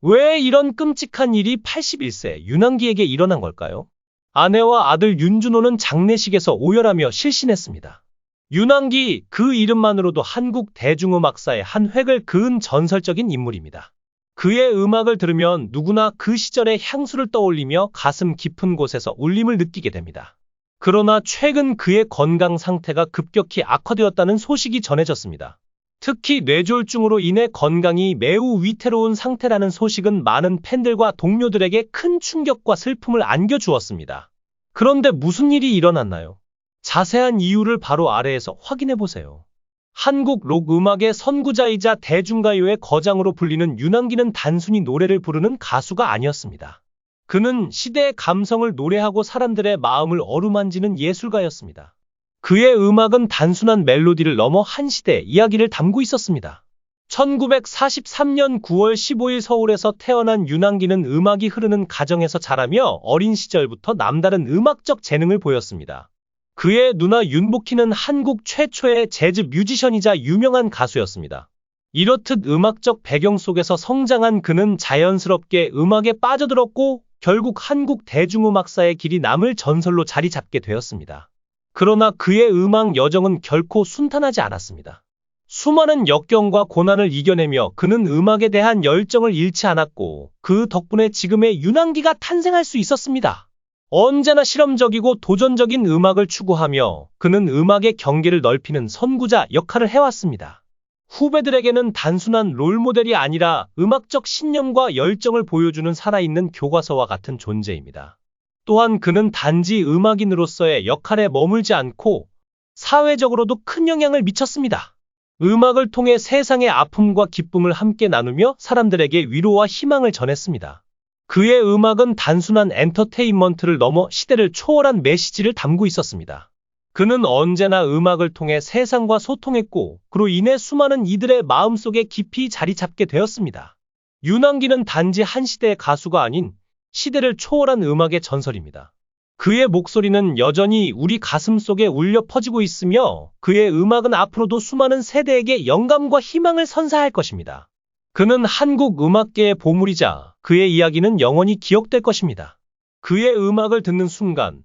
왜 이런 끔찍한 일이 81세 윤한기에게 일어난 걸까요? 아내와 아들 윤준호는 장례식에서 오열하며 실신했습니다. 윤한기, 그 이름만으로도 한국 대중음악사의 한 획을 그은 전설적인 인물입니다. 그의 음악을 들으면 누구나 그 시절의 향수를 떠올리며 가슴 깊은 곳에서 울림을 느끼게 됩니다. 그러나 최근 그의 건강 상태가 급격히 악화되었다는 소식이 전해졌습니다. 특히 뇌졸중으로 인해 건강이 매우 위태로운 상태라는 소식은 많은 팬들과 동료들에게 큰 충격과 슬픔을 안겨주었습니다. 그런데 무슨 일이 일어났나요? 자세한 이유를 바로 아래에서 확인해보세요. 한국 록 음악의 선구자이자 대중가요의 거장으로 불리는 윤한기는 단순히 노래를 부르는 가수가 아니었습니다. 그는 시대의 감성을 노래하고 사람들의 마음을 어루만지는 예술가였습니다. 그의 음악은 단순한 멜로디를 넘어 한 시대의 이야기를 담고 있었습니다. 1943년 9월 15일 서울에서 태어난 윤한기는 음악이 흐르는 가정에서 자라며 어린 시절부터 남다른 음악적 재능을 보였습니다. 그의 누나 윤복희는 한국 최초의 재즈 뮤지션이자 유명한 가수였습니다. 이렇듯 음악적 배경 속에서 성장한 그는 자연스럽게 음악에 빠져들었고 결국 한국 대중음악사의 길이 남을 전설로 자리 잡게 되었습니다. 그러나 그의 음악 여정은 결코 순탄하지 않았습니다. 수많은 역경과 고난을 이겨내며 그는 음악에 대한 열정을 잃지 않았고 그 덕분에 지금의 윤한기가 탄생할 수 있었습니다. 언제나 실험적이고 도전적인 음악을 추구하며 그는 음악의 경계를 넓히는 선구자 역할을 해왔습니다. 후배들에게는 단순한 롤모델이 아니라 음악적 신념과 열정을 보여주는 살아있는 교과서와 같은 존재입니다. 또한 그는 단지 음악인으로서의 역할에 머물지 않고 사회적으로도 큰 영향을 미쳤습니다. 음악을 통해 세상의 아픔과 기쁨을 함께 나누며 사람들에게 위로와 희망을 전했습니다. 그의 음악은 단순한 엔터테인먼트를 넘어 시대를 초월한 메시지를 담고 있었습니다. 그는 언제나 음악을 통해 세상과 소통했고 그로 인해 수많은 이들의 마음속에 깊이 자리 잡게 되었습니다. 윤한기는 단지 한 시대의 가수가 아닌 시대를 초월한 음악의 전설입니다. 그의 목소리는 여전히 우리 가슴 속에 울려 퍼지고 있으며 그의 음악은 앞으로도 수많은 세대에게 영감과 희망을 선사할 것입니다. 그는 한국 음악계의 보물이자 그의 이야기는 영원히 기억될 것입니다. 그의 음악을 듣는 순간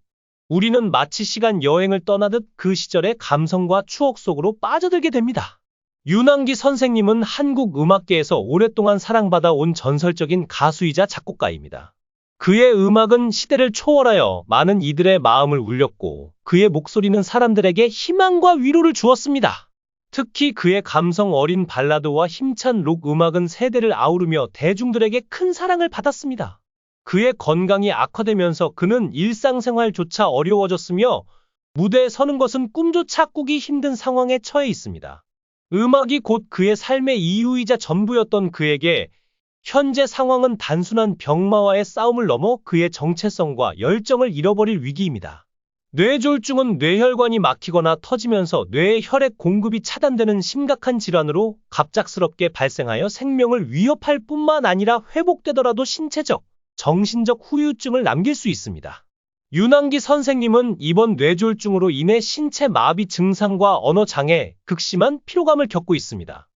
우리는 마치 시간 여행을 떠나듯 그 시절의 감성과 추억 속으로 빠져들게 됩니다. 윤한기 선생님은 한국 음악계에서 오랫동안 사랑받아 온 전설적인 가수이자 작곡가입니다. 그의 음악은 시대를 초월하여 많은 이들의 마음을 울렸고 그의 목소리는 사람들에게 희망과 위로를 주었습니다. 특히 그의 감성 어린 발라드와 힘찬 록 음악은 세대를 아우르며 대중들에게 큰 사랑을 받았습니다. 그의 건강이 악화되면서 그는 일상생활조차 어려워졌으며 무대에 서는 것은 꿈조차 꾸기 힘든 상황에 처해 있습니다. 음악이 곧 그의 삶의 이유이자 전부였던 그에게 현재 상황은 단순한 병마와의 싸움을 넘어 그의 정체성과 열정을 잃어버릴 위기입니다. 뇌졸중은 뇌혈관이 막히거나 터지면서 뇌의 혈액 공급이 차단되는 심각한 질환으로 갑작스럽게 발생하여 생명을 위협할 뿐만 아니라 회복되더라도 신체적, 정신적 후유증을 남길 수 있습니다. 윤한기 선생님은 이번 뇌졸중으로 인해 신체 마비 증상과 언어장애, 극심한 피로감을 겪고 있습니다.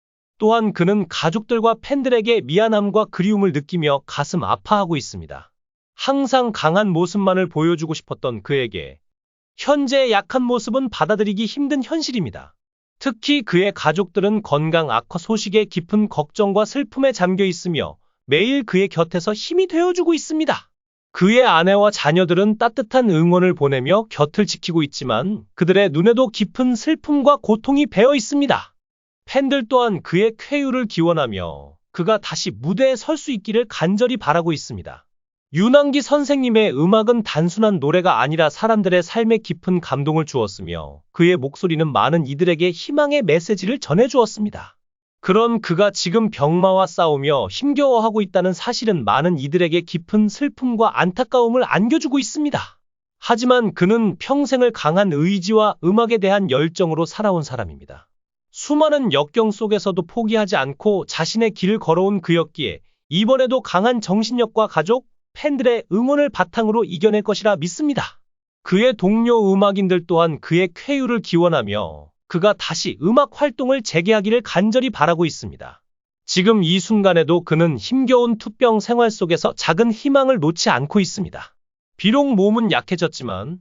또한 그는 가족들과 팬들에게 미안함과 그리움을 느끼며 가슴 아파하고 있습니다. 항상 강한 모습만을 보여주고 싶었던 그에게 현재의 약한 모습은 받아들이기 힘든 현실입니다. 특히 그의 가족들은 건강 악화 소식에 깊은 걱정과 슬픔에 잠겨 있으며 매일 그의 곁에서 힘이 되어주고 있습니다. 그의 아내와 자녀들은 따뜻한 응원을 보내며 곁을 지키고 있지만 그들의 눈에도 깊은 슬픔과 고통이 배어 있습니다. 팬들 또한 그의 쾌유를 기원하며 그가 다시 무대에 설 수 있기를 간절히 바라고 있습니다. 윤한기 선생님의 음악은 단순한 노래가 아니라 사람들의 삶에 깊은 감동을 주었으며 그의 목소리는 많은 이들에게 희망의 메시지를 전해주었습니다. 그런 그가 지금 병마와 싸우며 힘겨워하고 있다는 사실은 많은 이들에게 깊은 슬픔과 안타까움을 안겨주고 있습니다. 하지만 그는 평생을 강한 의지와 음악에 대한 열정으로 살아온 사람입니다. 수많은 역경 속에서도 포기하지 않고 자신의 길을 걸어온 그였기에 이번에도 강한 정신력과 가족, 팬들의 응원을 바탕으로 이겨낼 것이라 믿습니다. 그의 동료 음악인들 또한 그의 쾌유를 기원하며 그가 다시 음악 활동을 재개하기를 간절히 바라고 있습니다. 지금 이 순간에도 그는 힘겨운 투병 생활 속에서 작은 희망을 놓지 않고 있습니다. 비록 몸은 약해졌지만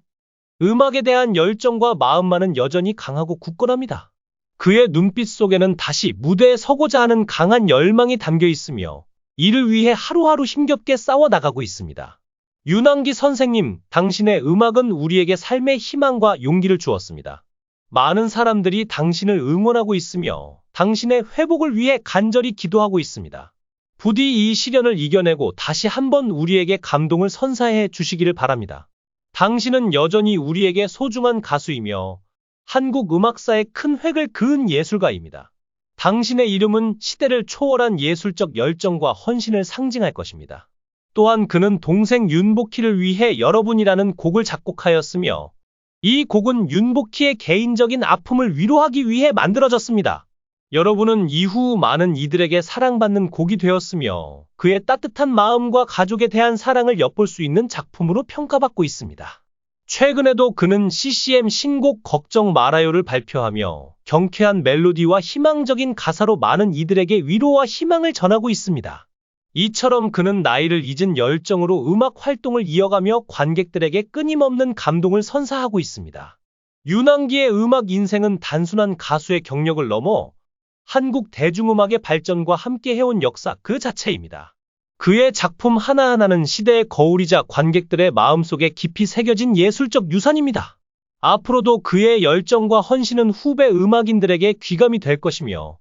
음악에 대한 열정과 마음만은 여전히 강하고 굳건합니다. 그의 눈빛 속에는 다시 무대에 서고자 하는 강한 열망이 담겨 있으며 이를 위해 하루하루 힘겹게 싸워나가고 있습니다. 윤항기 선생님, 당신의 음악은 우리에게 삶의 희망과 용기를 주었습니다. 많은 사람들이 당신을 응원하고 있으며 당신의 회복을 위해 간절히 기도하고 있습니다. 부디 이 시련을 이겨내고 다시 한번 우리에게 감동을 선사해 주시기를 바랍니다. 당신은 여전히 우리에게 소중한 가수이며 한국 음악사에 큰 획을 그은 예술가입니다. 당신의 이름은 시대를 초월한 예술적 열정과 헌신을 상징할 것입니다. 또한 그는 동생 윤복희를 위해 여러분이라는 곡을 작곡하였으며 이 곡은 윤복희의 개인적인 아픔을 위로하기 위해 만들어졌습니다. 여러분은 이후 많은 이들에게 사랑받는 곡이 되었으며 그의 따뜻한 마음과 가족에 대한 사랑을 엿볼 수 있는 작품으로 평가받고 있습니다. 최근에도 그는 CCM 신곡 걱정 말아요를 발표하며 경쾌한 멜로디와 희망적인 가사로 많은 이들에게 위로와 희망을 전하고 있습니다. 이처럼 그는 나이를 잊은 열정으로 음악 활동을 이어가며 관객들에게 끊임없는 감동을 선사하고 있습니다. 윤항기의 음악 인생은 단순한 가수의 경력을 넘어 한국 대중음악의 발전과 함께 해온 역사 그 자체입니다. 그의 작품 하나하나는 시대의 거울이자 관객들의 마음속에 깊이 새겨진 예술적 유산입니다. 앞으로도 그의 열정과 헌신은 후배 음악인들에게 귀감이 될 것이며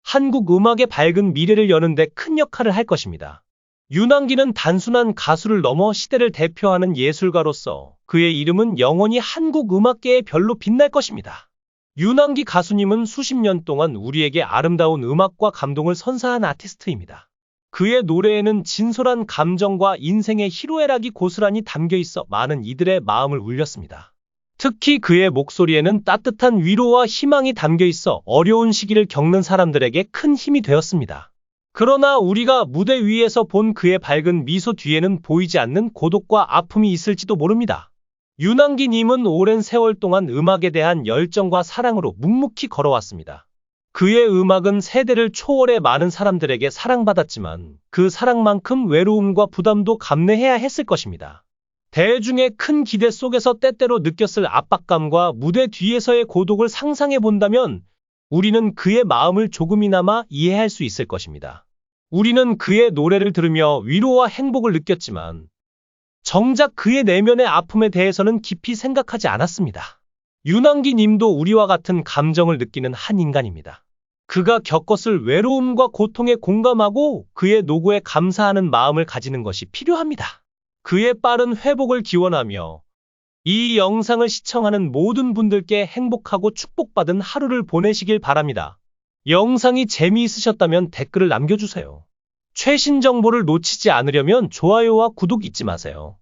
한국 음악의 밝은 미래를 여는 데 큰 역할을 할 것입니다. 윤항기는 단순한 가수를 넘어 시대를 대표하는 예술가로서 그의 이름은 영원히 한국 음악계에 별로 빛날 것입니다. 윤항기 가수님은 수십 년 동안 우리에게 아름다운 음악과 감동을 선사한 아티스트입니다. 그의 노래에는 진솔한 감정과 인생의 희로애락이 고스란히 담겨 있어 많은 이들의 마음을 울렸습니다. 특히 그의 목소리에는 따뜻한 위로와 희망이 담겨 있어 어려운 시기를 겪는 사람들에게 큰 힘이 되었습니다. 그러나 우리가 무대 위에서 본 그의 밝은 미소 뒤에는 보이지 않는 고독과 아픔이 있을지도 모릅니다. 윤항기 님은 오랜 세월 동안 음악에 대한 열정과 사랑으로 묵묵히 걸어왔습니다. 그의 음악은 세대를 초월해 많은 사람들에게 사랑받았지만 그 사랑만큼 외로움과 부담도 감내해야 했을 것입니다. 대중의 큰 기대 속에서 때때로 느꼈을 압박감과 무대 뒤에서의 고독을 상상해 본다면 우리는 그의 마음을 조금이나마 이해할 수 있을 것입니다. 우리는 그의 노래를 들으며 위로와 행복을 느꼈지만 정작 그의 내면의 아픔에 대해서는 깊이 생각하지 않았습니다. 윤항기 님도 우리와 같은 감정을 느끼는 한 인간입니다. 그가 겪었을 외로움과 고통에 공감하고 그의 노고에 감사하는 마음을 가지는 것이 필요합니다. 그의 빠른 회복을 기원하며 이 영상을 시청하는 모든 분들께 행복하고 축복받은 하루를 보내시길 바랍니다. 영상이 재미있으셨다면 댓글을 남겨주세요. 최신 정보를 놓치지 않으려면 좋아요와 구독 잊지 마세요.